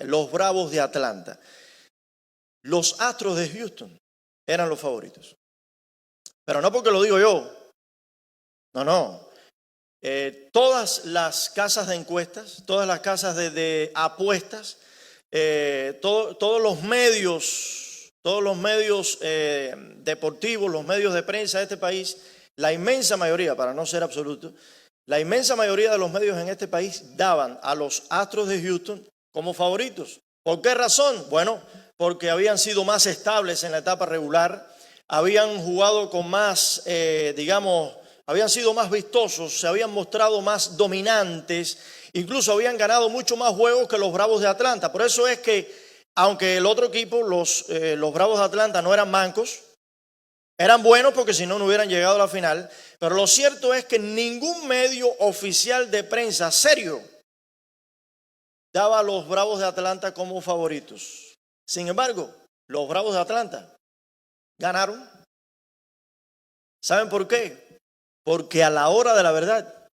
los Bravos de Atlanta. Los Astros de Houston eran los favoritos. Pero no porque lo digo yo. No. Todas las casas de encuestas, todas las casas de apuestas, todos los medios deportivos, los medios de prensa de este país, la inmensa mayoría, para no ser absoluto, la inmensa mayoría de los medios en este país daban a los Astros de Houston como favoritos. ¿Por qué razón? Bueno, porque habían sido más estables en la etapa regular, habían jugado con más, habían sido más vistosos, se habían mostrado más dominantes, incluso habían ganado mucho más juegos que los Bravos de Atlanta. Por eso es que, aunque el otro equipo, los Bravos de Atlanta, no eran mancos, eran buenos porque si no, no hubieran llegado a la final, pero lo cierto es que ningún medio oficial de prensa serio daba a los Bravos de Atlanta como favoritos. Sin embargo, los Bravos de Atlanta ganaron. ¿Saben por qué? Porque a la hora de la verdad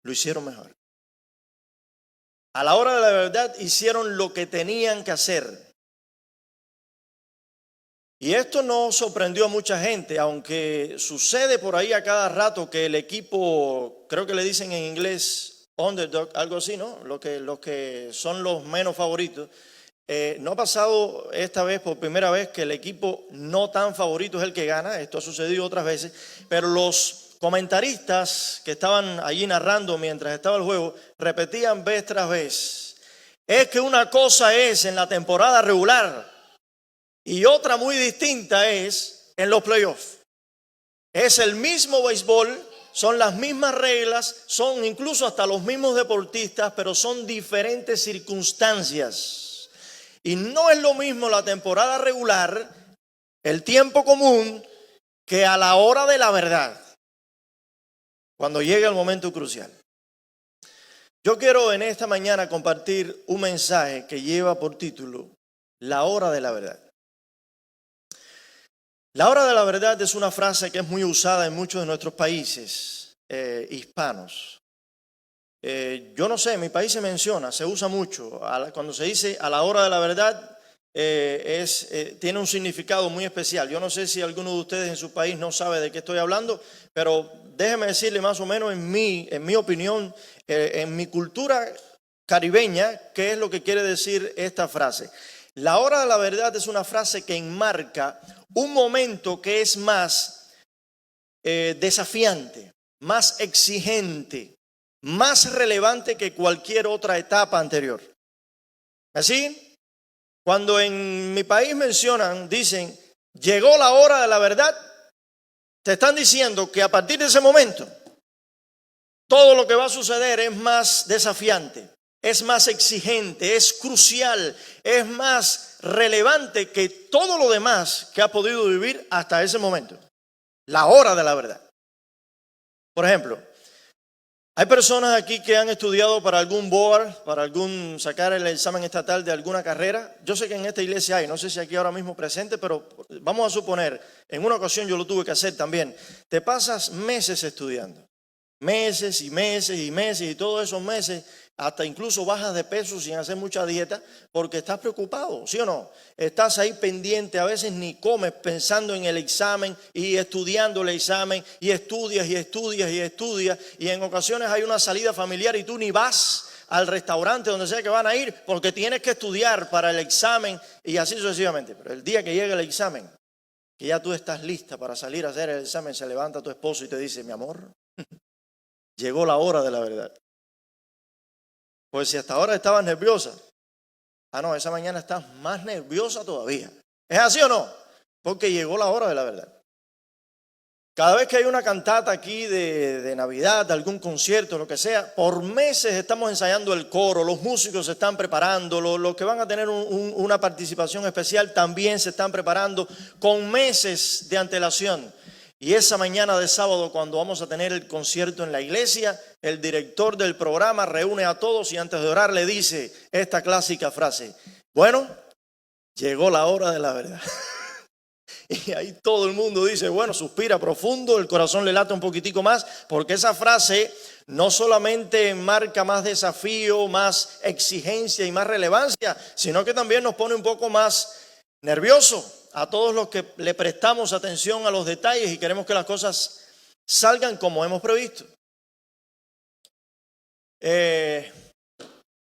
lo hicieron mejor. A la hora de la verdad hicieron lo que tenían que hacer. Y esto no sorprendió a mucha gente, aunque sucede por ahí a cada rato que el equipo, creo que le dicen en inglés underdog, algo así, ¿no? Los que son los menos favoritos. No ha pasado esta vez por primera vez que el equipo no tan favorito es el que gana. Esto ha sucedido otras veces, pero los comentaristas que estaban allí narrando mientras estaba el juego repetían vez tras vez: es que una cosa es en la temporada regular y otra muy distinta es en los playoffs. Es el mismo béisbol, son las mismas reglas, son incluso hasta los mismos deportistas, pero son diferentes circunstancias. Y no es lo mismo la temporada regular, el tiempo común, que a la hora de la verdad, cuando llega el momento crucial. Yo quiero en esta mañana compartir un mensaje que lleva por título La hora de la verdad. La hora de la verdad es una frase que es muy usada en muchos de nuestros países hispanos. Yo no sé, en mi país se menciona, se usa mucho. Cuando se dice a la hora de la verdad, tiene un significado muy especial. Yo no sé si alguno de ustedes en su país no sabe de qué estoy hablando, pero déjeme decirle más o menos en mi opinión, en mi cultura caribeña, qué es lo que quiere decir esta frase. La hora de la verdad es una frase que enmarca un momento que es más desafiante, más exigente, más relevante que cualquier otra etapa anterior. Así, cuando en mi país dicen, llegó la hora de la verdad, te están diciendo que a partir de ese momento, todo lo que va a suceder es más desafiante, es más exigente, es crucial, es más relevante que todo lo demás que ha podido vivir hasta ese momento. La hora de la verdad. Por ejemplo, hay personas aquí que han estudiado para algún board, para sacar el examen estatal de alguna carrera. Yo sé que en esta iglesia hay, no sé si aquí ahora mismo presente, pero vamos a suponer, en una ocasión yo lo tuve que hacer también. Te pasas meses estudiando, meses y meses y meses, y todos esos meses hasta incluso bajas de peso sin hacer mucha dieta porque estás preocupado, ¿sí o no? Estás ahí pendiente, a veces ni comes pensando en el examen y estudiando el examen y estudias y en ocasiones hay una salida familiar y tú ni vas al restaurante donde sea que van a ir porque tienes que estudiar para el examen y así sucesivamente. Pero el día que llega el examen, que ya tú estás lista para salir a hacer el examen, se levanta tu esposo y te dice, mi amor, llegó la hora de la verdad. Pues si hasta ahora estabas nerviosa, no, esa mañana estás más nerviosa todavía. ¿Es así o no? Porque llegó la hora de la verdad. Cada vez que hay una cantata aquí de Navidad, de algún concierto, lo que sea, por meses estamos ensayando el coro, los músicos se están preparando, los que van a tener una participación especial también se están preparando con meses de antelación. Y esa mañana de sábado, cuando vamos a tener el concierto en la iglesia, el director del programa reúne a todos y antes de orar le dice esta clásica frase: bueno, llegó la hora de la verdad. Y ahí todo el mundo dice, bueno, suspira profundo, el corazón le late un poquitico más, porque esa frase no solamente marca más desafío, más exigencia y más relevancia, sino que también nos pone un poco más nervioso a todos los que le prestamos atención a los detalles y queremos que las cosas salgan como hemos previsto.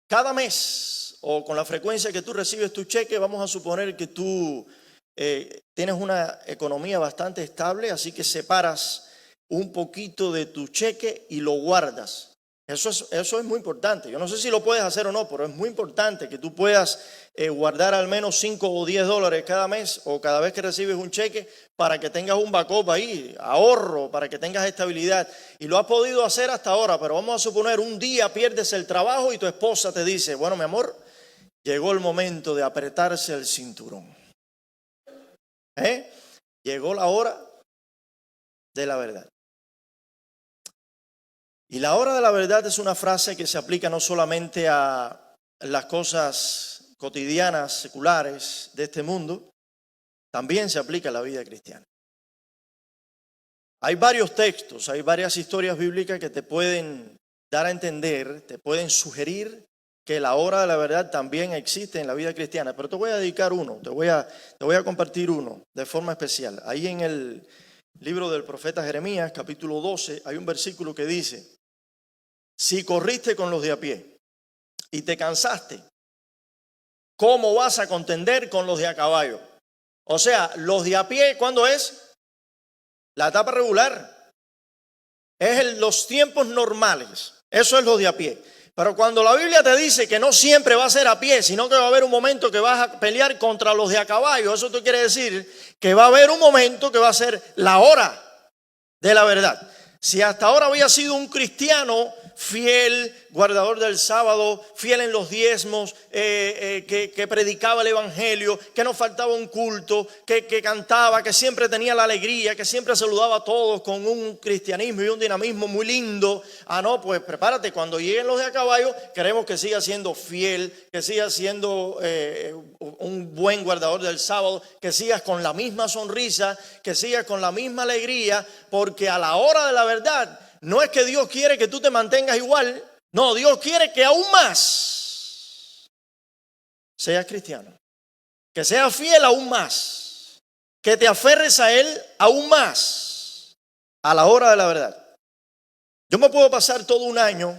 Cada mes o con la frecuencia que tú recibes tu cheque, vamos a suponer que tú tienes una economía bastante estable, así que separas un poquito de tu cheque y lo guardas. Eso es muy importante. Yo no sé si lo puedes hacer o no, pero es muy importante que tú puedas guardar al menos 5 o 10 dólares cada mes o cada vez que recibes un cheque para que tengas un backup ahí, ahorro, para que tengas estabilidad. Y lo has podido hacer hasta ahora, pero vamos a suponer un día pierdes el trabajo y tu esposa te dice, bueno, mi amor, llegó el momento de apretarse el cinturón. Llegó la hora de la verdad. Y la hora de la verdad es una frase que se aplica no solamente a las cosas cotidianas, seculares de este mundo, también se aplica a la vida cristiana. Hay varios textos, hay varias historias bíblicas que te pueden dar a entender, te pueden sugerir que la hora de la verdad también existe en la vida cristiana, pero te voy a dedicar uno, te voy a compartir uno de forma especial. Ahí en el libro del profeta Jeremías, capítulo 12, hay un versículo que dice, si corriste con los de a pie y te cansaste, ¿cómo vas a contender con los de a caballo? O sea, los de a pie, ¿cuándo es? La etapa regular. Es en los tiempos normales. Eso es los de a pie. Pero cuando la Biblia te dice que no siempre va a ser a pie, sino que va a haber un momento que vas a pelear contra los de a caballo, eso te quiere decir que va a haber un momento que va a ser la hora de la verdad. Si hasta ahora había sido un cristiano fiel, guardador del sábado, fiel en los diezmos, que predicaba el evangelio, que no faltaba un culto, que cantaba, que siempre tenía la alegría, que siempre saludaba a todos con un cristianismo y un dinamismo muy lindo. No, pues prepárate, cuando lleguen los de a caballo, queremos que siga siendo fiel, que siga siendo un buen guardador del sábado, que sigas con la misma sonrisa, que sigas con la misma alegría, porque a la hora de la verdad, no es que Dios quiere que tú te mantengas igual, no, Dios quiere que aún más seas cristiano, que seas fiel aún más, que te aferres a Él aún más a la hora de la verdad. Yo me puedo pasar todo un año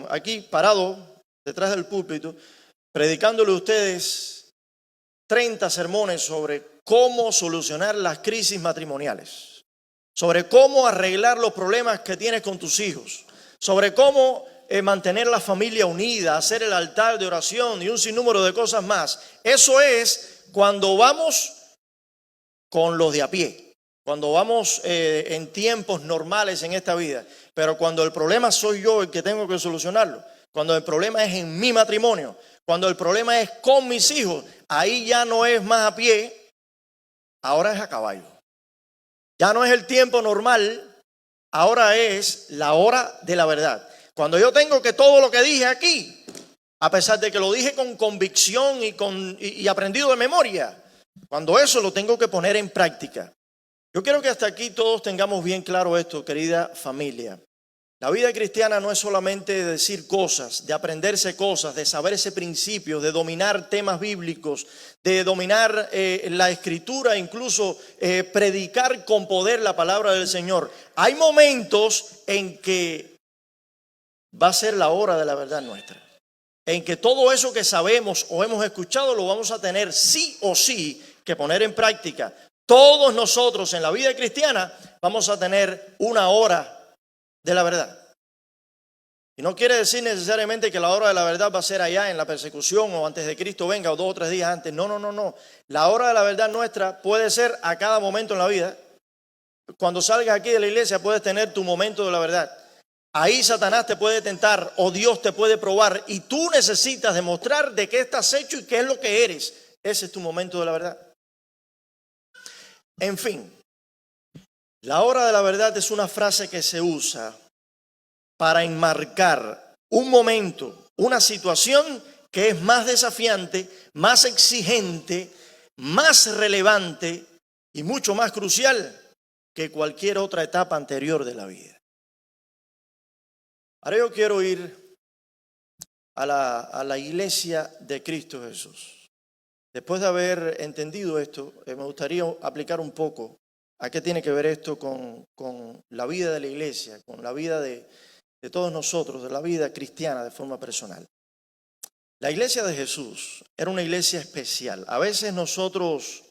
aquí parado detrás del púlpito, predicándole a ustedes 30 sermones sobre cómo solucionar las crisis matrimoniales, sobre cómo arreglar los problemas que tienes con tus hijos, sobre cómo mantener la familia unida, hacer el altar de oración y un sinnúmero de cosas más. Eso es cuando vamos con los de a pie, cuando vamos en tiempos normales en esta vida. Pero cuando el problema soy yo el que tengo que solucionarlo, cuando el problema es en mi matrimonio, cuando el problema es con mis hijos, ahí ya no es más a pie, ahora es a caballo. Ya no es el tiempo normal, ahora es la hora de la verdad. Cuando yo tengo que todo lo que dije aquí, a pesar de que lo dije con convicción y aprendido de memoria, cuando eso lo tengo que poner en práctica. Yo quiero que hasta aquí todos tengamos bien claro esto, querida familia. La vida cristiana no es solamente de decir cosas, de aprenderse cosas, de saberse principios, de dominar temas bíblicos, de dominar la escritura, incluso predicar con poder la palabra del Señor. Hay momentos en que va a ser la hora de la verdad nuestra, en que todo eso que sabemos o hemos escuchado lo vamos a tener sí o sí que poner en práctica. Todos nosotros en la vida cristiana vamos a tener una hora de la verdad. Y no quiere decir necesariamente que la hora de la verdad va a ser allá en la persecución o antes de Cristo venga o 2 o 3 días antes. No. La hora de la verdad nuestra puede ser a cada momento en la vida. Cuando salgas aquí de la iglesia puedes tener tu momento de la verdad. Ahí Satanás te puede tentar o Dios te puede probar y tú necesitas demostrar de qué estás hecho y qué es lo que eres. Ese es tu momento de la verdad. En fin. La hora de la verdad es una frase que se usa para enmarcar un momento, una situación que es más desafiante, más exigente, más relevante y mucho más crucial que cualquier otra etapa anterior de la vida. Ahora yo quiero ir a la iglesia de Cristo Jesús. Después de haber entendido esto, me gustaría aplicar un poco a qué tiene que ver esto con la vida de la iglesia, con la vida de todos nosotros, de la vida cristiana de forma personal. La iglesia de Jesús era una iglesia especial. A veces nosotros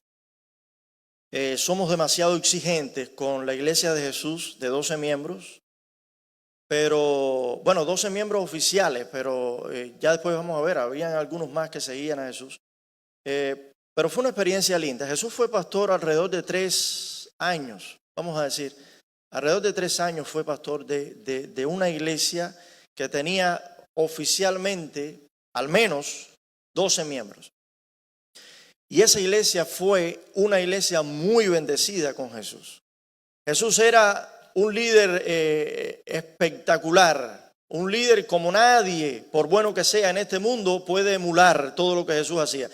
somos demasiado exigentes con la iglesia de Jesús de 12 miembros, pero, bueno, 12 miembros oficiales, pero ya después vamos a ver, habían algunos más que seguían a Jesús. Pero fue una experiencia linda. Jesús fue pastor alrededor de 3 años, vamos a decir. Alrededor de 3 años fue pastor de una iglesia que tenía oficialmente al menos 12 miembros. Y esa iglesia fue una iglesia muy bendecida con Jesús. Jesús era un líder espectacular, un líder como nadie, por bueno que sea en este mundo, puede emular todo lo que Jesús hacía.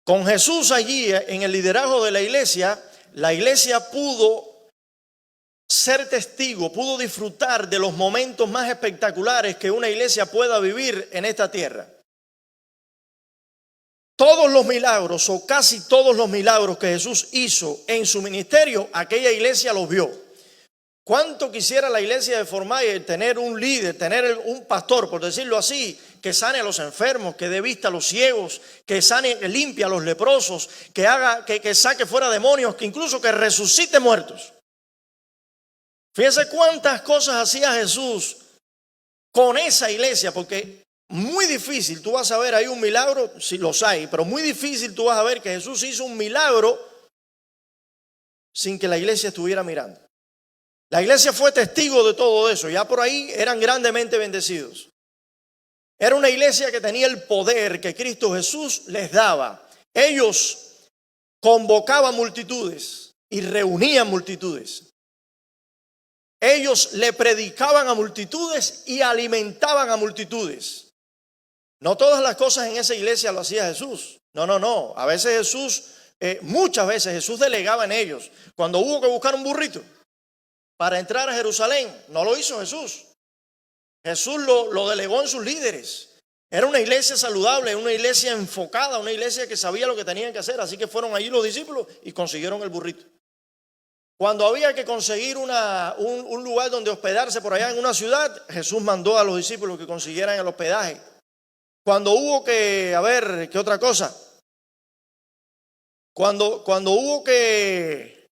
Con Jesús allí en el liderazgo de la iglesia pudo ser testigo, pudo disfrutar de los momentos más espectaculares que una iglesia pueda vivir en esta tierra. Todos los milagros o casi todos los milagros que Jesús hizo en su ministerio, aquella iglesia los vio. ¿Cuánto quisiera la iglesia de Fort Myers tener un líder, tener un pastor, por decirlo así, que sane a los enfermos, que dé vista a los ciegos, que sane, que limpie a los leprosos, que saque fuera demonios, que incluso que resucite muertos? Fíjense cuántas cosas hacía Jesús con esa iglesia, porque muy difícil tú vas a ver ahí un milagro, si los hay, pero muy difícil tú vas a ver que Jesús hizo un milagro sin que la iglesia estuviera mirando. La iglesia fue testigo de todo eso, ya por ahí eran grandemente bendecidos. Era una iglesia que tenía el poder que Cristo Jesús les daba. Ellos convocaban multitudes y reunían multitudes. Ellos le predicaban a multitudes y alimentaban a multitudes. No todas las cosas en esa iglesia lo hacía Jesús. No. A veces Jesús, muchas veces Jesús delegaba en ellos. Cuando hubo que buscar un burrito para entrar a Jerusalén, no lo hizo Jesús. Jesús lo delegó en sus líderes. Era una iglesia saludable, una iglesia enfocada, una iglesia que sabía lo que tenían que hacer. Así que fueron allí los discípulos y consiguieron el burrito. Cuando había que conseguir un lugar donde hospedarse por allá en una ciudad, Jesús mandó a los discípulos que consiguieran el hospedaje. Cuando hubo que, a ver, ¿qué otra cosa? Cuando hubo que,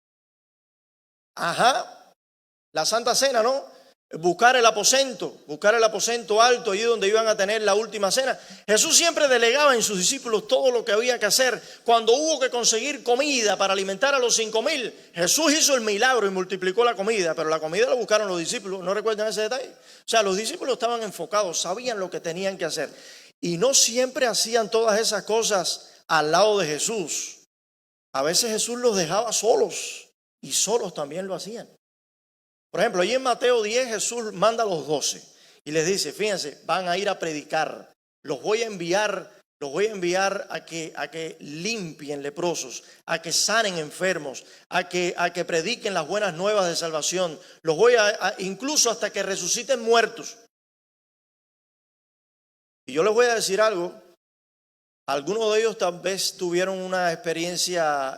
la Santa Cena, ¿no? Buscar el aposento alto, allí donde iban a tener la última cena. Jesús siempre delegaba en sus discípulos todo lo que había que hacer. Cuando hubo que conseguir comida para alimentar a los 5,000, Jesús hizo el milagro y multiplicó la comida, pero la comida la buscaron los discípulos. ¿No recuerdan ese detalle? O sea, los discípulos estaban enfocados, sabían lo que tenían que hacer. Y no siempre hacían todas esas cosas al lado de Jesús. A veces Jesús los dejaba solos y solos también lo hacían. Por ejemplo, allí en Mateo 10 Jesús manda a los 12 y les dice, fíjense, van a ir a predicar, los voy a enviar a que limpien leprosos, a que sanen enfermos, a que prediquen las buenas nuevas de salvación, los voy incluso hasta que resuciten muertos. Y yo les voy a decir algo, algunos de ellos tal vez tuvieron una experiencia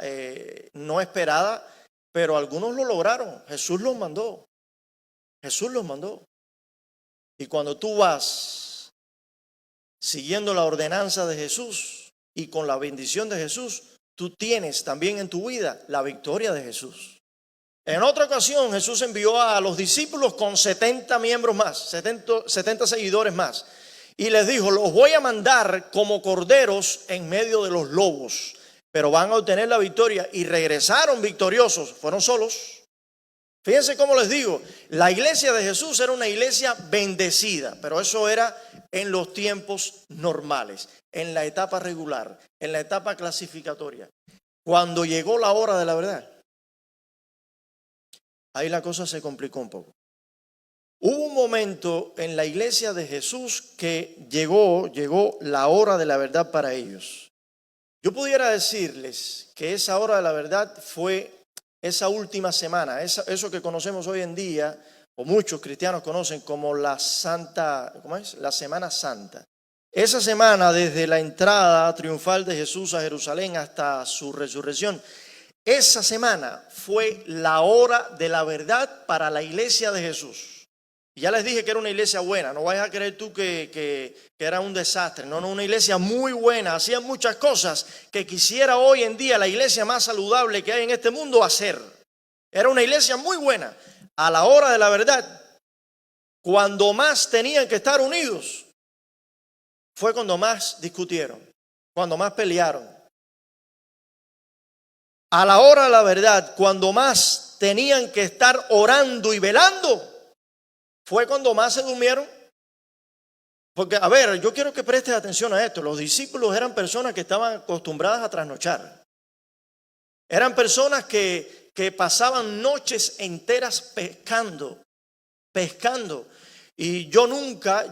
no esperada, pero algunos lo lograron. Jesús los mandó. Y cuando tú vas siguiendo la ordenanza de Jesús y con la bendición de Jesús, tú tienes también en tu vida la victoria de Jesús. En otra ocasión Jesús envió a los discípulos con 70 miembros más, 70 seguidores más. Y les dijo, los voy a mandar como corderos en medio de los lobos, pero van a obtener la victoria. Y regresaron victoriosos, fueron solos. Fíjense cómo les digo, la iglesia de Jesús era una iglesia bendecida, pero eso era en los tiempos normales, en la etapa regular, en la etapa clasificatoria. Cuando llegó la hora de la verdad, ahí la cosa se complicó un poco. Hubo un momento en la iglesia de Jesús que llegó la hora de la verdad para ellos. Yo pudiera decirles que esa hora de la verdad fue esa última semana, eso que conocemos hoy en día, o muchos cristianos conocen como la Santa, ¿cómo es? La Semana Santa. Esa semana, desde la entrada triunfal de Jesús a Jerusalén hasta su resurrección, esa semana fue la hora de la verdad para la iglesia de Jesús. Y ya les dije que era una iglesia buena, no vayas a creer tú que era un desastre. No, una iglesia muy buena, hacían muchas cosas que quisiera hoy en día la iglesia más saludable que hay en este mundo hacer. Era una iglesia muy buena. A la hora de la verdad, cuando más tenían que estar unidos, fue cuando más discutieron, cuando más pelearon. A la hora de la verdad, cuando más tenían que estar orando y velando, fue cuando más se durmieron. Porque, a ver, yo quiero que prestes atención a esto. Los discípulos eran personas que estaban acostumbradas a trasnochar. Eran personas que pasaban noches enteras pescando. Y yo nunca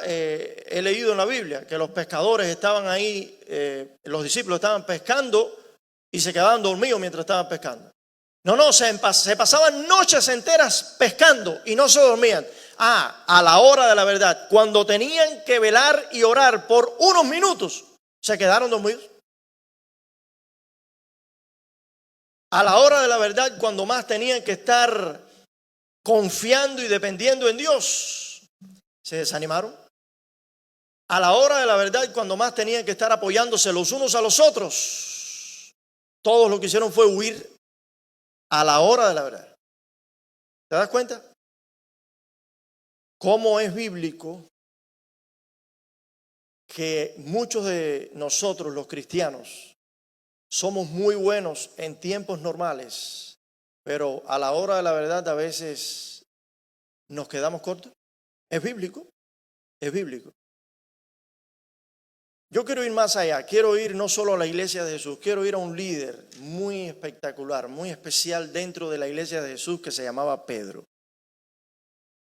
he leído en la Biblia que los pescadores estaban ahí, los discípulos estaban pescando y se quedaban dormidos mientras estaban pescando. No, se pasaban noches enteras pescando y no se dormían. A la hora de la verdad, cuando tenían que velar y orar por unos minutos, se quedaron dormidos. A la hora de la verdad, cuando más tenían que estar confiando y dependiendo en Dios, se desanimaron. A la hora de la verdad, cuando más tenían que estar apoyándose los unos a los otros, todos lo que hicieron fue huir. A la hora de la verdad. ¿Te das cuenta? ¿Cómo es bíblico que muchos de nosotros, los cristianos, somos muy buenos en tiempos normales, pero a la hora de la verdad a veces nos quedamos cortos? ¿Es bíblico? Es bíblico. Yo quiero ir más allá, quiero ir no solo a la iglesia de Jesús, quiero ir a un líder muy espectacular, muy especial dentro de la iglesia de Jesús que se llamaba Pedro.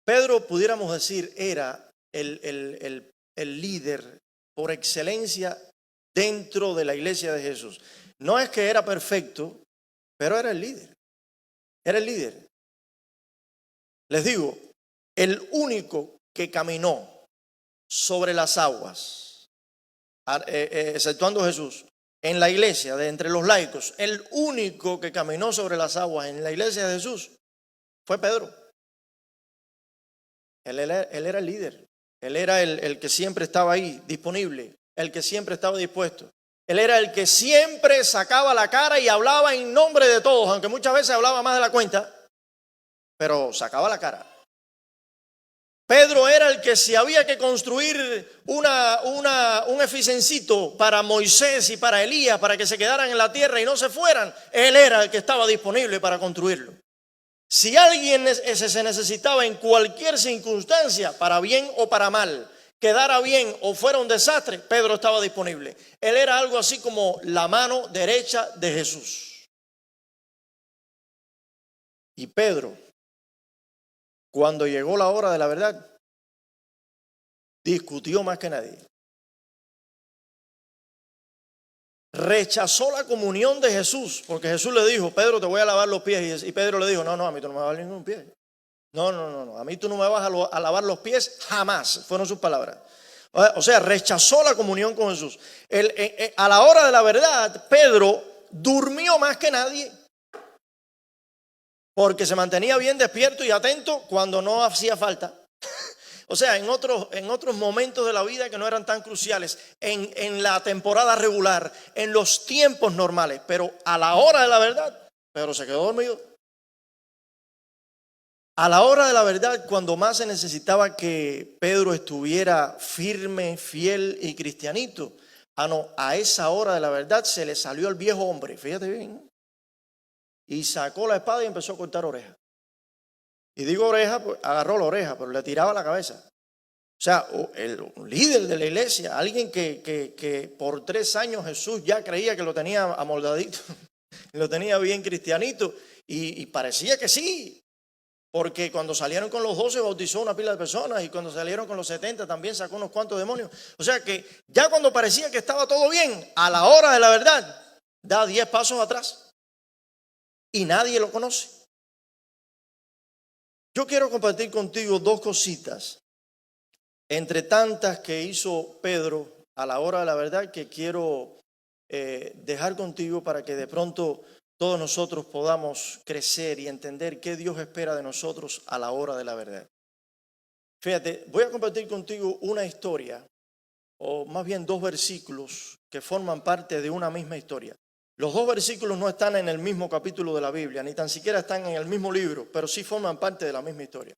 Pedro, pudiéramos decir, era el líder por excelencia dentro de la iglesia de Jesús. No es que era perfecto, pero era el líder. Era el líder. Les digo, el único que caminó sobre las aguas, exceptuando Jesús, en la iglesia, de entre los laicos, el único que caminó sobre las aguas en la iglesia de Jesús fue Pedro. Él era el líder, él era el que siempre estaba ahí, disponible, el que siempre estaba dispuesto. Él era el que siempre sacaba la cara y hablaba en nombre de todos, aunque muchas veces hablaba más de la cuenta, pero sacaba la cara. Pedro era el que, si había que construir un eficiencito para Moisés y para Elías, para que se quedaran en la tierra y no se fueran, él era el que estaba disponible para construirlo. Si alguien se necesitaba en cualquier circunstancia, para bien o para mal, quedara bien o fuera un desastre, Pedro estaba disponible. Él era algo así como la mano derecha de Jesús. Y Pedro, cuando llegó la hora de la verdad, discutió más que nadie. Rechazó la comunión de Jesús, porque Jesús le dijo: Pedro, te voy a lavar los pies. Y Pedro le dijo: no, a mí tú no me vas a lavar ningún pie. No, a mí tú no me vas a lavar los pies jamás. Fueron sus palabras. O sea, rechazó la comunión con Jesús. A la hora de la verdad, Pedro durmió más que nadie, porque se mantenía bien despierto y atento cuando no hacía falta. O sea, en otros momentos de la vida que no eran tan cruciales, en la temporada regular, en los tiempos normales, pero a la hora de la verdad, Pedro se quedó dormido. A la hora de la verdad, cuando más se necesitaba que Pedro estuviera firme, fiel y cristianito, a esa hora de la verdad se le salió el viejo hombre, fíjate bien, y sacó la espada y empezó a cortar orejas. Y digo oreja, pues agarró la oreja, pero le tiraba la cabeza. O sea, el líder de la iglesia, alguien que por 3 años Jesús ya creía que lo tenía amoldadito, lo tenía bien cristianito, y parecía que sí. Porque cuando salieron con los 12 bautizó una pila de personas y cuando salieron con los 70 también sacó unos cuantos demonios. O sea que ya cuando parecía que estaba todo bien, a la hora de la verdad, da 10 pasos atrás y nadie lo conoce. Yo quiero compartir contigo dos cositas entre tantas que hizo Pedro a la hora de la verdad que quiero dejar contigo para que de pronto todos nosotros podamos crecer y entender qué Dios espera de nosotros a la hora de la verdad. Fíjate, voy a compartir contigo una historia, o más bien dos versículos que forman parte de una misma historia. Los dos versículos no están en el mismo capítulo de la Biblia, ni tan siquiera están en el mismo libro, pero sí forman parte de la misma historia.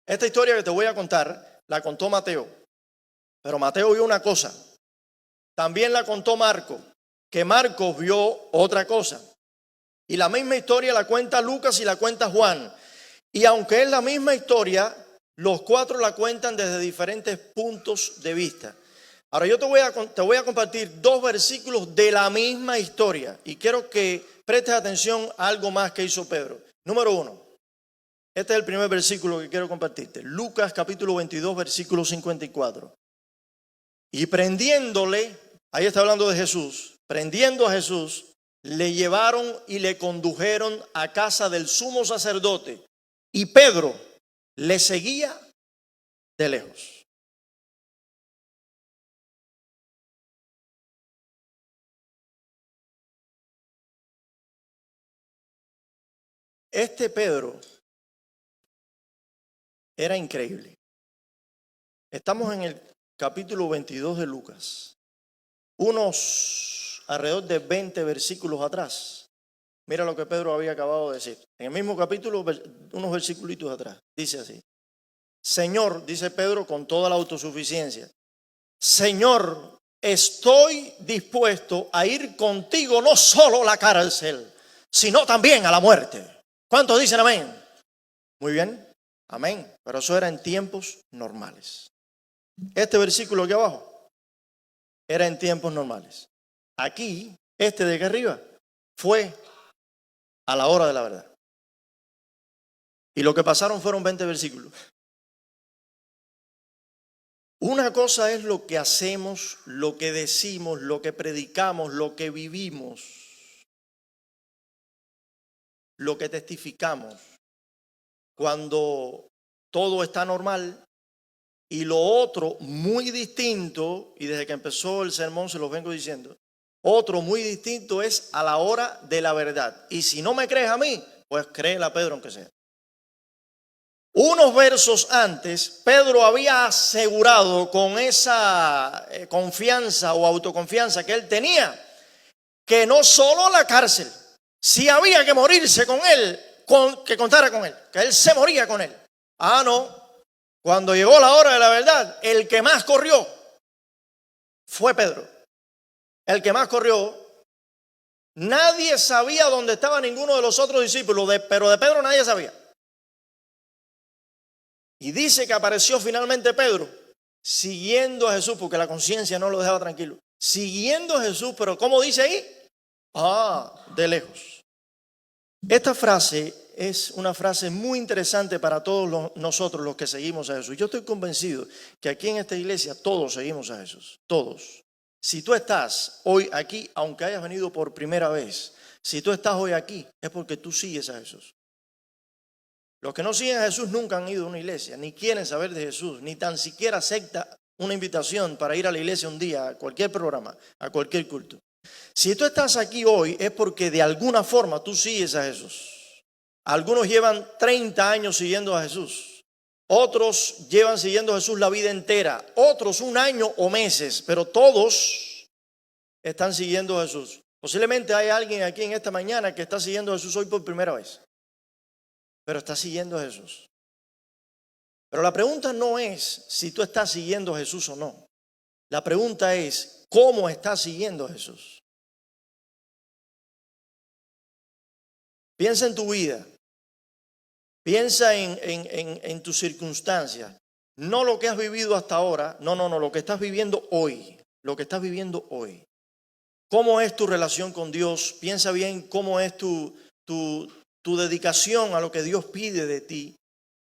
Esta historia que te voy a contar la contó Mateo, pero Mateo vio una cosa. También la contó Marco, que Marcos vio otra cosa. Y la misma historia la cuenta Lucas y la cuenta Juan. Y aunque es la misma historia, los cuatro la cuentan desde diferentes puntos de vista. Ahora yo te voy a compartir dos versículos de la misma historia. Y quiero que prestes atención a algo más que hizo Pedro. Número 1. Este es el primer versículo que quiero compartirte. Lucas capítulo 22, versículo 54. Y prendiéndole, ahí está hablando de Jesús, prendiendo a Jesús, le llevaron y le condujeron a casa del sumo sacerdote. Y Pedro le seguía de lejos. Este Pedro era increíble. Estamos en el capítulo 22 de Lucas. Unos alrededor de 20 versículos atrás. Mira lo que Pedro había acabado de decir. En el mismo capítulo, unos versículos atrás. Dice así. Señor, dice Pedro con toda la autosuficiencia. Señor, estoy dispuesto a ir contigo no solo a la cárcel, sino también a la muerte. ¿Cuántos dicen amén? Muy bien, amén. Pero eso era en tiempos normales. Este versículo aquí abajo era en tiempos normales. Aquí, este de aquí arriba, fue a la hora de la verdad. Y lo que pasaron fueron 20 versículos. Una cosa es lo que hacemos, lo que decimos, lo que predicamos, lo que vivimos, lo que testificamos cuando todo está normal. Y lo otro muy distinto, y desde que empezó el sermón se los vengo diciendo, otro muy distinto es a la hora de la verdad. Y si no me crees a mí, pues créele a Pedro aunque sea. Unos versos antes, Pedro había asegurado con esa confianza o autoconfianza que él tenía, que no solo la cárcel, si había que morirse con él, que contara con él, que él se moría con él. Ah, no. Cuando llegó la hora de la verdad, el que más corrió fue Pedro. El que más corrió. Nadie sabía dónde estaba ninguno de los otros discípulos, pero de Pedro nadie sabía. Y dice que apareció finalmente Pedro, siguiendo a Jesús, porque la conciencia no lo dejaba tranquilo. Siguiendo a Jesús, pero ¿cómo dice ahí? De lejos. Esta frase es una frase muy interesante para todos nosotros los que seguimos a Jesús. Yo estoy convencido que aquí en esta iglesia todos seguimos a Jesús, todos. Si tú estás hoy aquí, aunque hayas venido por primera vez, si tú estás hoy aquí es porque tú sigues a Jesús. Los que no siguen a Jesús nunca han ido a una iglesia, ni quieren saber de Jesús, ni tan siquiera acepta una invitación para ir a la iglesia un día, a cualquier programa, a cualquier culto. Si tú estás aquí hoy es porque de alguna forma tú sigues a Jesús. Algunos llevan 30 años siguiendo a Jesús. Otros llevan siguiendo a Jesús la vida entera. Otros 1 año o meses. Pero todos están siguiendo a Jesús. Posiblemente hay alguien aquí en esta mañana que está siguiendo a Jesús hoy por primera vez. Pero está siguiendo a Jesús. Pero la pregunta no es si tú estás siguiendo a Jesús o no. La pregunta es ¿cómo estás siguiendo a Jesús? Piensa en tu vida. Piensa en tus circunstancias, no lo que has vivido hasta ahora, no, lo que estás viviendo hoy, lo que estás viviendo hoy. ¿Cómo es tu relación con Dios? Piensa bien cómo es tu tu dedicación a lo que Dios pide de ti?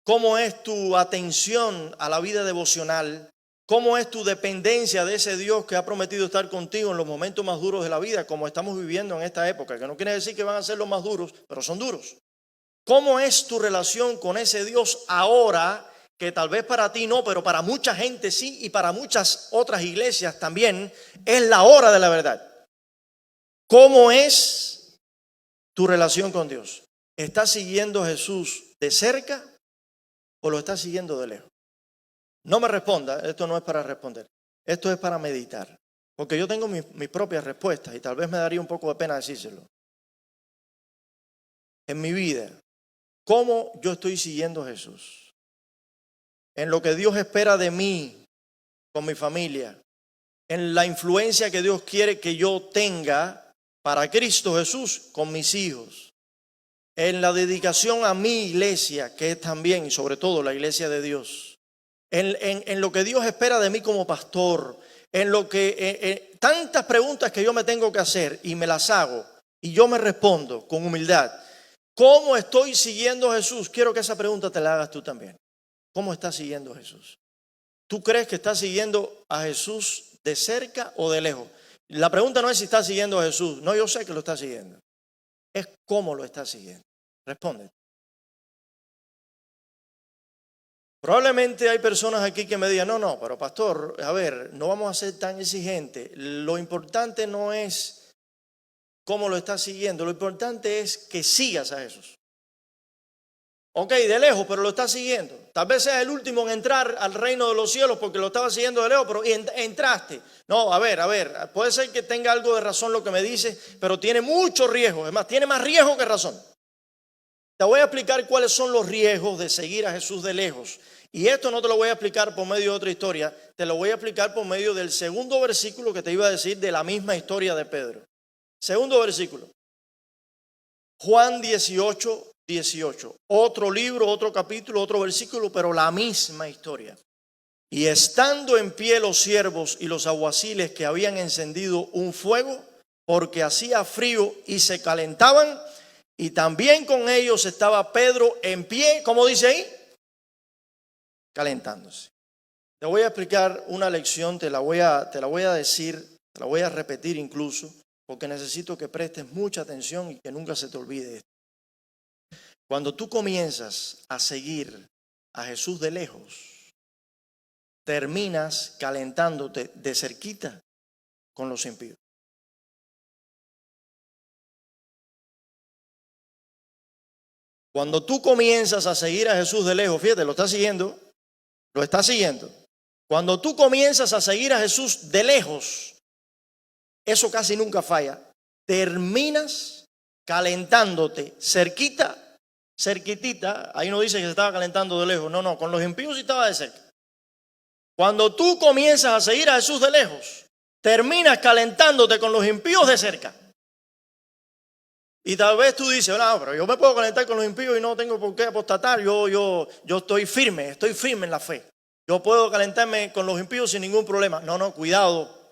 ¿Cómo es tu atención a la vida devocional? ¿Cómo es tu dependencia de ese Dios que ha prometido estar contigo en los momentos más duros de la vida, como estamos viviendo en esta época? Que no quiere decir que van a ser los más duros, pero son duros. ¿Cómo es tu relación con ese Dios ahora, que tal vez para ti no, pero para mucha gente sí, y para muchas otras iglesias también es la hora de la verdad? ¿Cómo es tu relación con Dios? ¿Estás siguiendo a Jesús de cerca o lo estás siguiendo de lejos? No me responda, esto no es para responder, esto es para meditar, porque yo tengo mis propias respuestas y tal vez me daría un poco de pena decírselo. En mi vida, ¿cómo yo estoy siguiendo a Jesús? En lo que Dios espera de mí, con mi familia, en la influencia que Dios quiere que yo tenga para Cristo Jesús con mis hijos, en la dedicación a mi iglesia, que es también y sobre todo la iglesia de Dios, en lo que Dios espera de mí como pastor, en lo que tantas preguntas que yo me tengo que hacer y me las hago y yo me respondo con humildad. ¿Cómo estoy siguiendo a Jesús? Quiero que esa pregunta te la hagas tú también. ¿Cómo estás siguiendo a Jesús? ¿Tú crees que estás siguiendo a Jesús de cerca o de lejos? La pregunta no es si estás siguiendo a Jesús. No, yo sé que lo estás siguiendo. Es cómo lo estás siguiendo. Responde. Probablemente hay personas aquí que me digan, no, pero pastor, a ver, no vamos a ser tan exigentes. Lo importante no es cómo lo estás siguiendo, lo importante es que sigas a Jesús. Ok, de lejos, pero lo estás siguiendo. Tal vez seas el último en entrar al reino de los cielos porque lo estabas siguiendo de lejos, pero entraste. No, a ver, puede ser que tenga algo de razón lo que me dice, pero tiene mucho riesgo. Es más, tiene más riesgo que razón. Te voy a explicar cuáles son los riesgos de seguir a Jesús de lejos. Y esto no te lo voy a explicar por medio de otra historia, te lo voy a explicar por medio del segundo versículo que te iba a decir de la misma historia de Pedro. Segundo versículo. Juan 18, 18. Otro libro, otro capítulo, otro versículo, pero la misma historia. Y estando en pie los siervos y los alguaciles que habían encendido un fuego, porque hacía frío y se calentaban, y también con ellos estaba Pedro en pie, ¿cómo dice ahí? Calentándose. Te voy a explicar una lección, te la voy a decir, te la voy a repetir incluso, porque necesito que prestes mucha atención y que nunca se te olvide esto. Cuando tú comienzas a seguir a Jesús de lejos, terminas calentándote de cerquita con los impíos. Cuando tú comienzas a seguir a Jesús de lejos, fíjate, lo estás siguiendo. Cuando tú comienzas a seguir a Jesús de lejos, eso casi nunca falla. Terminas calentándote cerquitita. Ahí no dice que se estaba calentando de lejos. No, con los impíos sí estaba de cerca. Cuando tú comienzas a seguir a Jesús de lejos, terminas calentándote con los impíos de cerca. Y tal vez tú dices, no, pero yo me puedo calentar con los impíos y no tengo por qué apostatar. Yo estoy firme en la fe. Yo puedo calentarme con los impíos sin ningún problema. No, cuidado.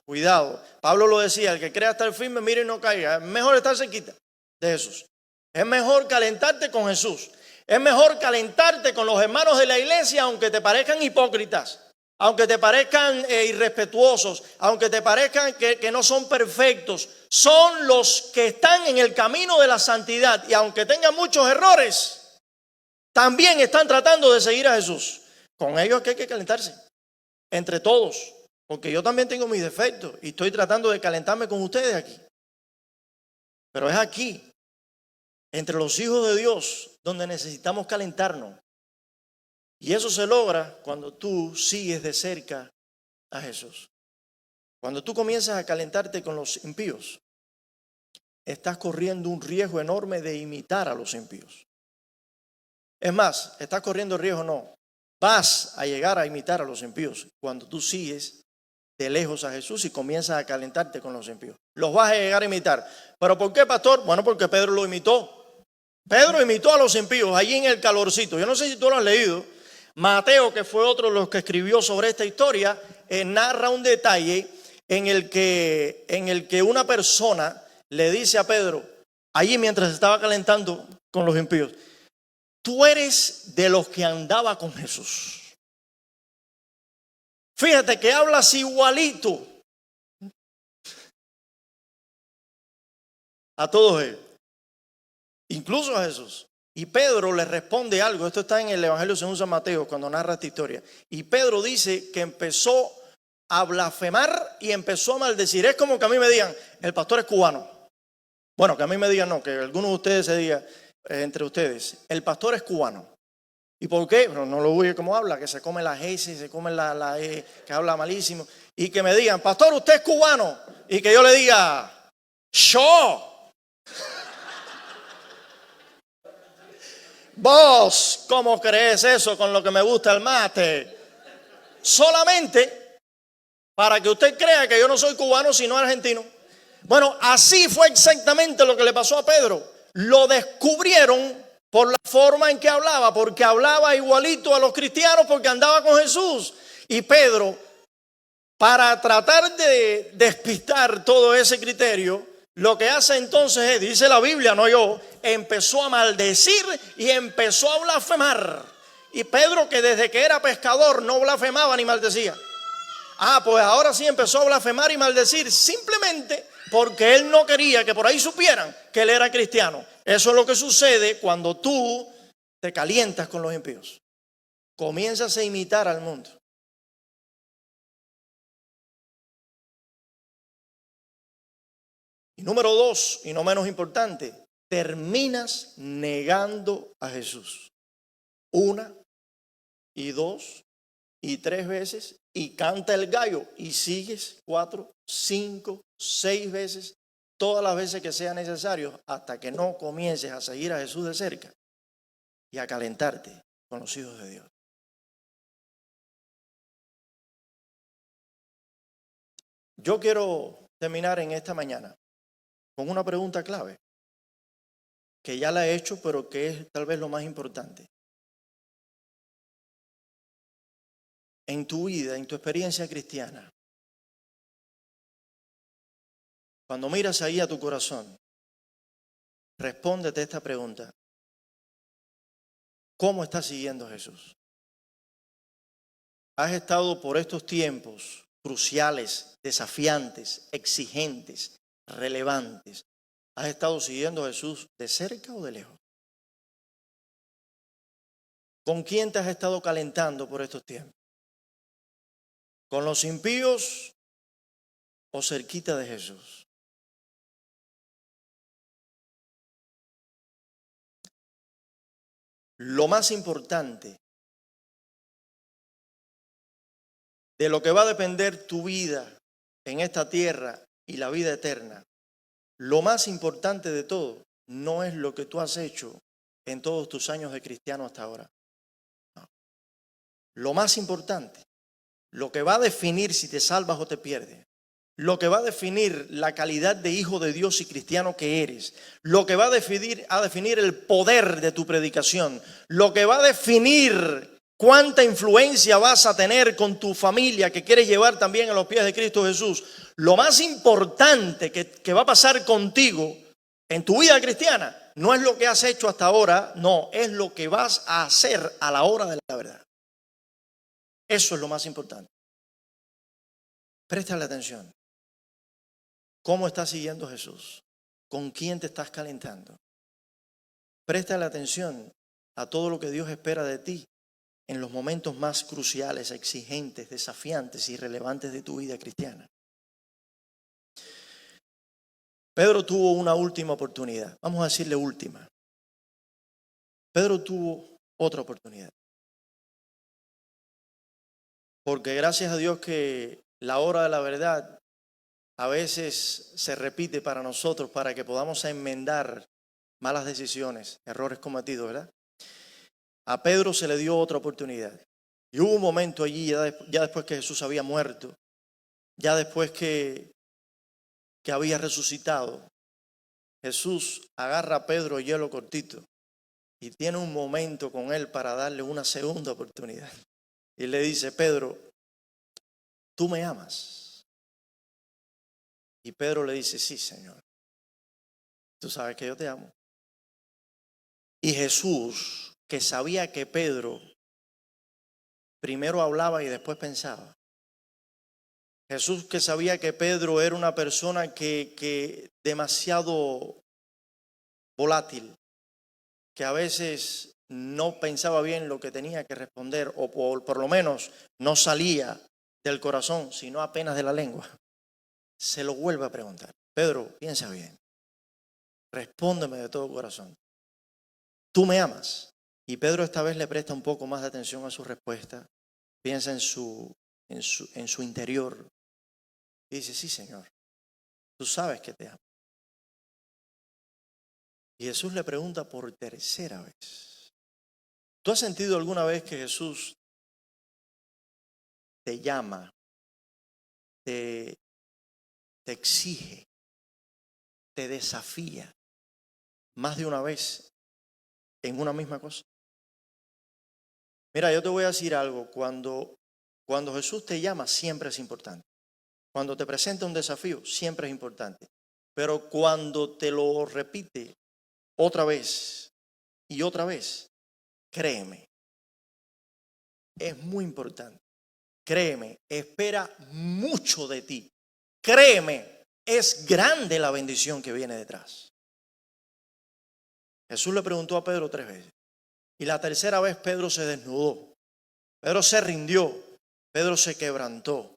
Pablo lo decía, el que crea estar firme, mire y no caiga. Es mejor estar cerquita de Jesús. Es mejor calentarte con Jesús. Es mejor calentarte con los hermanos de la iglesia, aunque te parezcan hipócritas, aunque te parezcan irrespetuosos, aunque te parezcan que no son perfectos. Son los que están en el camino de la santidad y aunque tengan muchos errores, también están tratando de seguir a Jesús. Con ellos es que hay que calentarse, entre todos, porque yo también tengo mis defectos y estoy tratando de calentarme con ustedes aquí. Pero es aquí, entre los hijos de Dios, donde necesitamos calentarnos. Y eso se logra cuando tú sigues de cerca a Jesús. Cuando tú comienzas a calentarte con los impíos, estás corriendo un riesgo enorme de imitar a los impíos. Es más, estás corriendo el riesgo, no. Vas a llegar a imitar a los impíos cuando tú sigues de lejos a Jesús y comienzas a calentarte con los impíos. Los vas a llegar a imitar. ¿Pero por qué, pastor? Bueno, porque Pedro lo imitó. Pedro imitó a los impíos allí en el calorcito. Yo no sé si tú lo has leído. Mateo, que fue otro de los que escribió sobre esta historia, narra un detalle en el que una persona le dice a Pedro, allí mientras estaba calentando con los impíos: tú eres de los que andaba con Jesús. Fíjate que hablas igualito a todos ellos, incluso a Jesús. Y Pedro le responde algo. Esto está en el Evangelio según San Mateo, cuando narra esta historia. Y Pedro dice que empezó a blasfemar y empezó a maldecir. Es como que a mí me digan: el pastor es cubano. Bueno, que a mí me digan, no, que algunos de ustedes se digan, entre ustedes, el pastor es cubano. ¿Y por qué? Bueno, no lo oye como habla, que se come la S, se come la E, que habla malísimo. Y que me digan: pastor, usted es cubano. Y que yo le diga: yo. Vos, ¿cómo crees eso con lo que me gusta el mate? Solamente para que usted crea que yo no soy cubano sino argentino. Bueno, así fue exactamente lo que le pasó a Pedro. Lo descubrieron por la forma en que hablaba, porque hablaba igualito a los cristianos, porque andaba con Jesús. Y Pedro, para tratar de despistar todo ese criterio, lo que hace entonces es, dice la Biblia, no yo, empezó a maldecir y empezó a blasfemar. Y Pedro, que desde que era pescador no blasfemaba ni maldecía. Pues ahora sí empezó a blasfemar y maldecir, simplemente porque él no quería que por ahí supieran que él era cristiano. Eso es lo que sucede cuando tú te calientas con los impíos. Comienzas a imitar al mundo. Y número 2, y no menos importante, terminas negando a Jesús. 1 y 2 y 3 veces, y canta el gallo, y sigues 4, 5, 6 veces, todas las veces que sea necesario, hasta que no comiences a seguir a Jesús de cerca y a calentarte con los hijos de Dios. Yo quiero terminar en esta mañana con una pregunta clave, que ya la he hecho, pero que es tal vez lo más importante. En tu vida, en tu experiencia cristiana, cuando miras ahí a tu corazón, respóndete esta pregunta: ¿cómo estás siguiendo a Jesús? ¿Has estado por estos tiempos cruciales, desafiantes, exigentes, relevantes? ¿Has estado siguiendo a Jesús de cerca o de lejos? ¿Con quién te has estado calentando por estos tiempos? ¿Con los impíos o cerquita de Jesús? Lo más importante, de lo que va a depender tu vida en esta tierra y la vida eterna, lo más importante de todo no es lo que tú has hecho en todos tus años de cristiano hasta ahora. No. Lo más importante, lo que va a definir si te salvas o te pierdes, lo que va a definir la calidad de hijo de Dios y cristiano que eres, lo que va a definir el poder de tu predicación, lo que va a definir cuánta influencia vas a tener con tu familia que quieres llevar también a los pies de Cristo Jesús. Lo más importante que va a pasar contigo en tu vida cristiana no es lo que has hecho hasta ahora, no, es lo que vas a hacer a la hora de la verdad. Eso es lo más importante. Préstale atención. ¿Cómo estás siguiendo a Jesús? ¿Con quién te estás calentando? Préstale atención a todo lo que Dios espera de ti en los momentos más cruciales, exigentes, desafiantes y relevantes de tu vida cristiana. Pedro tuvo una última oportunidad. Vamos a decirle última. Pedro tuvo otra oportunidad. Porque gracias a Dios que la hora de la verdad a veces se repite para nosotros, para que podamos enmendar malas decisiones, errores cometidos, ¿verdad? A Pedro se le dio otra oportunidad. Y hubo un momento allí, ya después que Jesús había muerto, ya después que había resucitado, Jesús agarra a Pedro hielo cortito y tiene un momento con él para darle una segunda oportunidad. Y le dice: Pedro, ¿tú me amas? Y Pedro le dice: sí, Señor. Tú sabes que yo te amo. Y Jesús, que sabía que Pedro primero hablaba y después pensaba. Jesús, que sabía que Pedro era una persona que demasiado volátil, que a veces no pensaba bien lo que tenía que responder, o por lo menos no salía del corazón, sino apenas de la lengua. Se lo vuelve a preguntar. Pedro, piensa bien. Respóndeme de todo corazón. ¿Tú me amas? Y Pedro esta vez le presta un poco más de atención a su respuesta. Piensa en su interior. Y dice, sí, Señor, tú sabes que te amo. Y Jesús le pregunta por tercera vez. ¿Tú has sentido alguna vez que Jesús te llama, te exige, te desafía más de una vez en una misma cosa? Mira, yo te voy a decir algo. Cuando Jesús te llama, siempre es importante. Cuando te presenta un desafío, siempre es importante. Pero cuando te lo repite otra vez y otra vez, créeme, es muy importante. Créeme, espera mucho de ti. Créeme, es grande la bendición que viene detrás. Jesús le preguntó a Pedro 3 veces. Y la tercera vez Pedro se desnudó. Pedro se rindió. Pedro se quebrantó.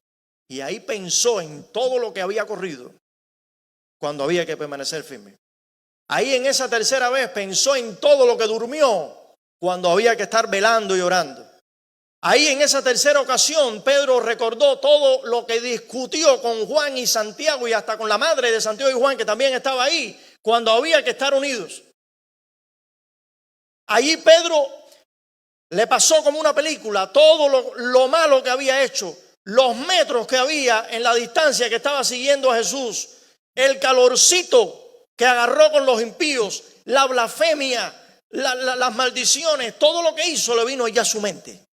Y ahí pensó en todo lo que había corrido cuando había que permanecer firme. Ahí en esa tercera vez pensó en todo lo que durmió cuando había que estar velando y orando. Ahí en esa tercera ocasión Pedro recordó todo lo que discutió con Juan y Santiago y hasta con la madre de Santiago y Juan, que también estaba ahí, cuando había que estar unidos. Allí Pedro le pasó como una película todo lo malo que había hecho, los metros que había en la distancia que estaba siguiendo a Jesús, el calorcito que agarró con los impíos, la blasfemia, las maldiciones, todo lo que hizo le vino ya a su mente.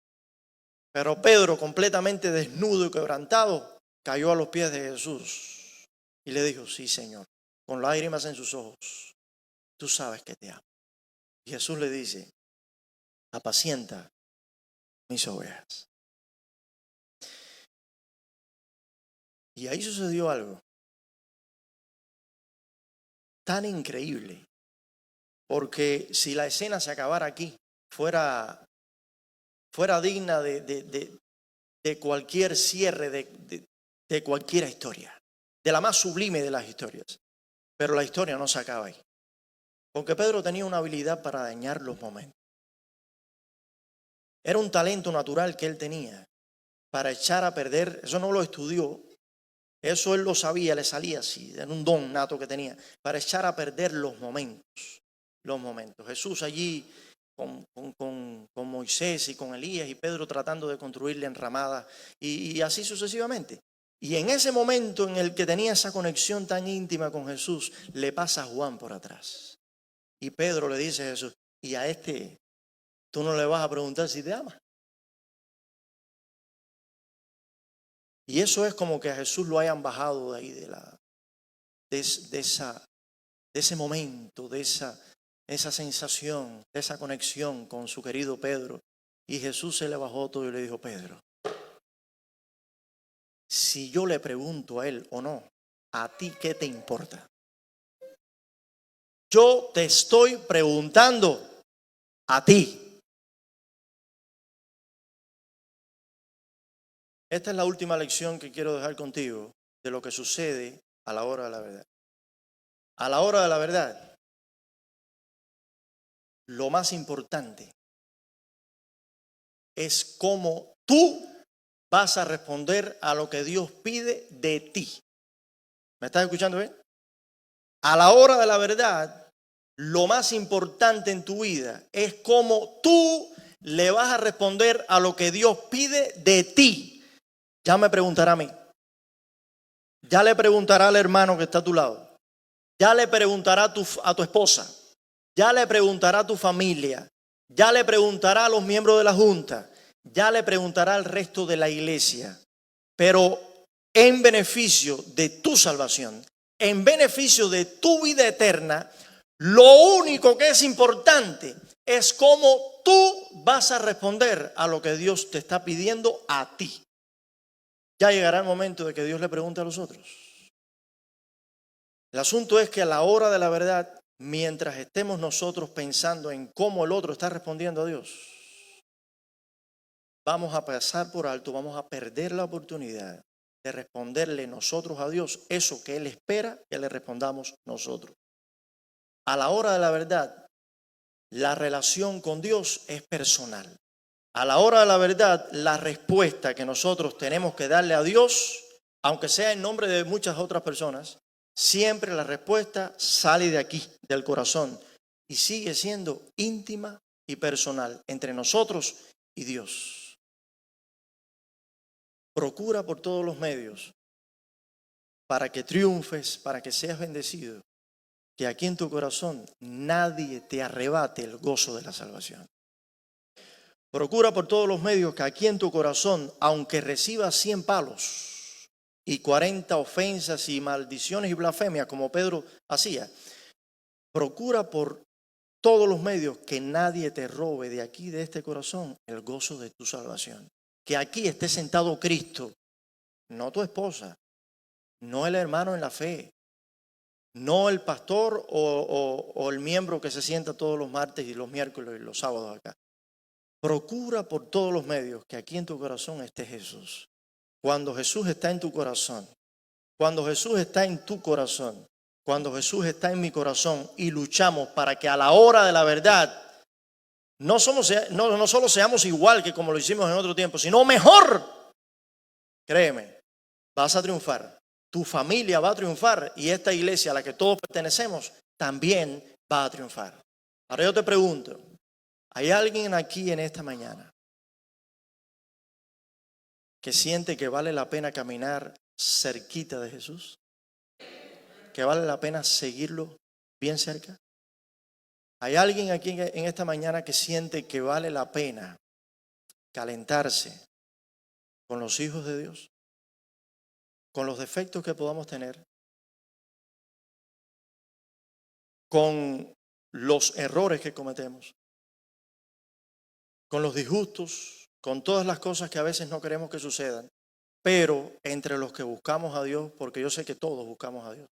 Pero Pedro, completamente desnudo y quebrantado, cayó a los pies de Jesús y le dijo, sí, Señor, con lágrimas en sus ojos, tú sabes que te amo. Y Jesús le dice, apacienta mis ovejas. Y ahí sucedió algo tan increíble, porque si la escena se acabara aquí, fuera digna de cualquier cierre, de cualquier historia, de la más sublime de las historias. Pero la historia no se acaba ahí, porque Pedro tenía una habilidad para dañar los momentos. Era un talento natural que él tenía para echar a perder. Eso no lo estudió, eso él lo sabía, le salía así, era un don nato que tenía, para echar a perder los momentos. Jesús allí con Moisés y con Elías y Pedro tratando de construirle enramadas y así sucesivamente. Y en ese momento en el que tenía esa conexión tan íntima con Jesús, le pasa a Juan por atrás. Y Pedro le dice a Jesús, y a este tú no le vas a preguntar si te ama. Y eso es como que a Jesús lo hayan bajado de ahí, de ese momento, de esa sensación, de esa conexión con su querido Pedro. Y Jesús se le bajó todo y le dijo, Pedro, si yo le pregunto a él o no, ¿a ti qué te importa? Yo te estoy preguntando a ti. Esta es la última lección que quiero dejar contigo de lo que sucede a la hora de la verdad. A la hora de la verdad, lo más importante es cómo tú vas a responder a lo que Dios pide de ti. ¿Me estás escuchando bien? A la hora de la verdad, lo más importante en tu vida es cómo tú le vas a responder a lo que Dios pide de ti. Ya me preguntará a mí. Ya le preguntará al hermano que está a tu lado. Ya le preguntará a tu esposa. Ya le preguntará a tu familia. Ya le preguntará a los miembros de la junta. Ya le preguntará al resto de la iglesia. Pero en beneficio de tu salvación, en beneficio de tu vida eterna, lo único que es importante es cómo tú vas a responder a lo que Dios te está pidiendo a ti. Ya llegará el momento de que Dios le pregunte a los otros. El asunto es que a la hora de la verdad, mientras estemos nosotros pensando en cómo el otro está respondiendo a Dios, vamos a pasar por alto, vamos a perder la oportunidad de responderle nosotros a Dios eso que Él espera que le respondamos nosotros. A la hora de la verdad, la relación con Dios es personal. A la hora de la verdad, la respuesta que nosotros tenemos que darle a Dios, aunque sea en nombre de muchas otras personas, siempre la respuesta sale de aquí, del corazón, y sigue siendo íntima y personal entre nosotros y Dios. Procura por todos los medios para que triunfes, para que seas bendecido, que aquí en tu corazón nadie te arrebate el gozo de la salvación. Procura por todos los medios que aquí en tu corazón, aunque recibas 100 palos y 40 ofensas y maldiciones y blasfemias, como Pedro hacía, procura por todos los medios que nadie te robe de aquí, de este corazón, el gozo de tu salvación. Que aquí esté sentado Cristo, no tu esposa, no el hermano en la fe, no el pastor o el miembro que se sienta todos los martes y los miércoles y los sábados acá. Procura por todos los medios que aquí en tu corazón esté Jesús. Cuando Jesús está en tu corazón, cuando Jesús está en tu corazón, cuando Jesús está en mi corazón y luchamos para que a la hora de la verdad no solo seamos igual que como lo hicimos en otro tiempo, sino mejor. Créeme, vas a triunfar. Tu familia va a triunfar y esta iglesia a la que todos pertenecemos también va a triunfar. Ahora yo te pregunto, ¿hay alguien aquí en esta mañana que siente que vale la pena caminar cerquita de Jesús? ¿Que vale la pena seguirlo bien cerca? ¿Hay alguien aquí en esta mañana que siente que vale la pena calentarse con los hijos de Dios? Con los defectos que podamos tener, con los errores que cometemos, con los disgustos, con todas las cosas que a veces no queremos que sucedan, pero entre los que buscamos a Dios, porque yo sé que todos buscamos a Dios.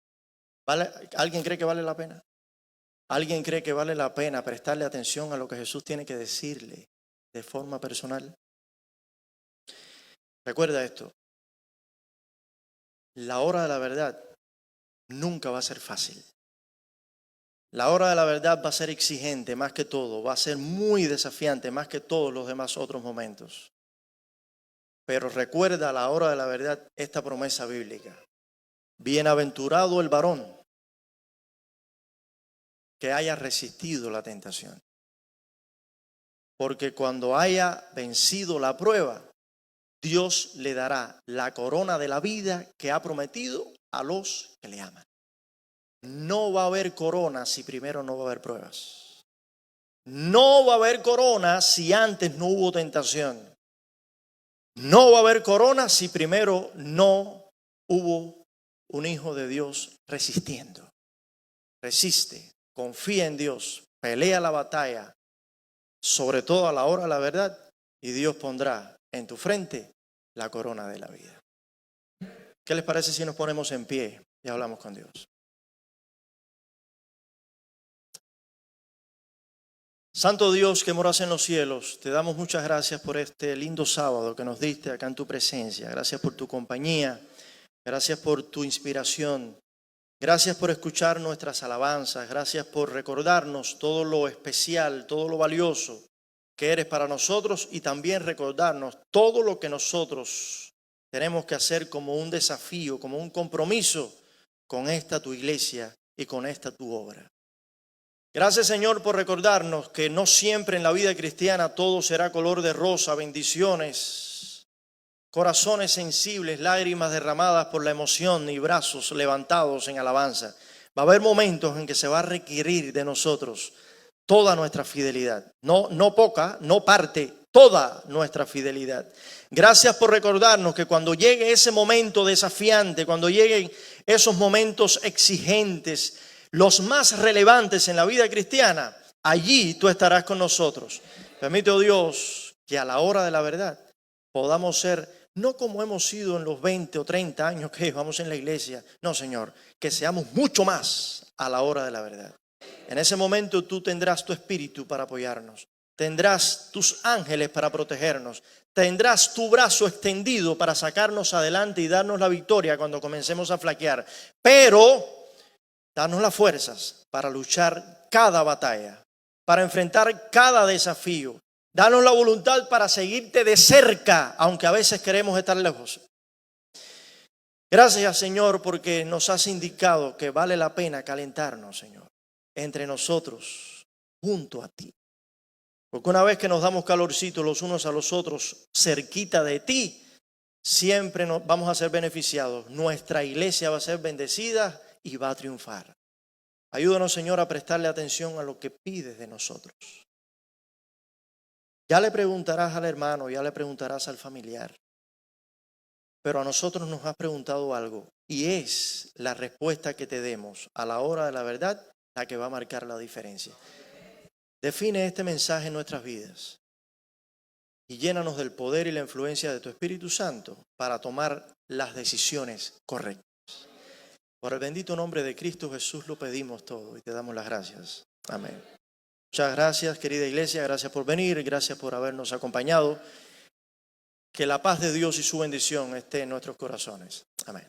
¿Alguien cree que vale la pena? ¿Alguien cree que vale la pena prestarle atención a lo que Jesús tiene que decirle de forma personal? Recuerda esto. La hora de la verdad nunca va a ser fácil. La hora de la verdad va a ser exigente más que todo, va a ser muy desafiante más que todos los demás otros momentos. Pero recuerda a la hora de la verdad esta promesa bíblica. Bienaventurado el varón que haya resistido la tentación. Porque cuando haya vencido la prueba, Dios le dará la corona de la vida que ha prometido a los que le aman. No va a haber corona si primero no va a haber pruebas. No va a haber corona si antes no hubo tentación. No va a haber corona si primero no hubo un hijo de Dios resistiendo. Resiste, confía en Dios, pelea la batalla, sobre todo a la hora de la verdad, y Dios pondrá en tu frente la corona de la vida. ¿Qué les parece si nos ponemos en pie y hablamos con Dios? Santo Dios que moras en los cielos, te damos muchas gracias por este lindo sábado que nos diste acá en tu presencia. Gracias por tu compañía, gracias por tu inspiración, gracias por escuchar nuestras alabanzas, gracias por recordarnos todo lo especial, todo lo valioso que eres para nosotros y también recordarnos todo lo que nosotros tenemos que hacer como un desafío, como un compromiso con esta tu iglesia y con esta tu obra. Gracias, Señor, por recordarnos que no siempre en la vida cristiana todo será color de rosa, bendiciones, corazones sensibles, lágrimas derramadas por la emoción y brazos levantados en alabanza. Va a haber momentos en que se va a requerir de nosotros toda nuestra fidelidad. No poca, no parte, toda nuestra fidelidad. Gracias por recordarnos que cuando llegue ese momento desafiante, cuando lleguen esos momentos exigentes, los más relevantes en la vida cristiana, allí tú estarás con nosotros. Permite, oh Dios, que a la hora de la verdad podamos ser, no como hemos sido en los 20 o 30 años que llevamos en la iglesia, no, Señor, que seamos mucho más a la hora de la verdad. En ese momento tú tendrás tu espíritu para apoyarnos, tendrás tus ángeles para protegernos, tendrás tu brazo extendido para sacarnos adelante y darnos la victoria cuando comencemos a flaquear. Pero danos las fuerzas para luchar cada batalla, para enfrentar cada desafío. Danos la voluntad para seguirte de cerca, aunque a veces queremos estar lejos. Gracias, Señor, porque nos has indicado que vale la pena calentarnos, Señor, entre nosotros, junto a ti. Porque una vez que nos damos calorcito los unos a los otros, cerquita de ti, siempre nos vamos a ser beneficiados. Nuestra iglesia va a ser bendecida y va a triunfar. Ayúdanos, Señor, a prestarle atención a lo que pides de nosotros. Ya le preguntarás al hermano, ya le preguntarás al familiar. Pero a nosotros nos has preguntado algo y es la respuesta que te demos a la hora de la verdad la que va a marcar la diferencia. Define este mensaje en nuestras vidas y llénanos del poder y la influencia de tu Espíritu Santo para tomar las decisiones correctas. Por el bendito nombre de Cristo Jesús lo pedimos todo y te damos las gracias. Amén. Muchas gracias, querida iglesia, gracias por venir, gracias por habernos acompañado. Que la paz de Dios y su bendición esté en nuestros corazones. Amén.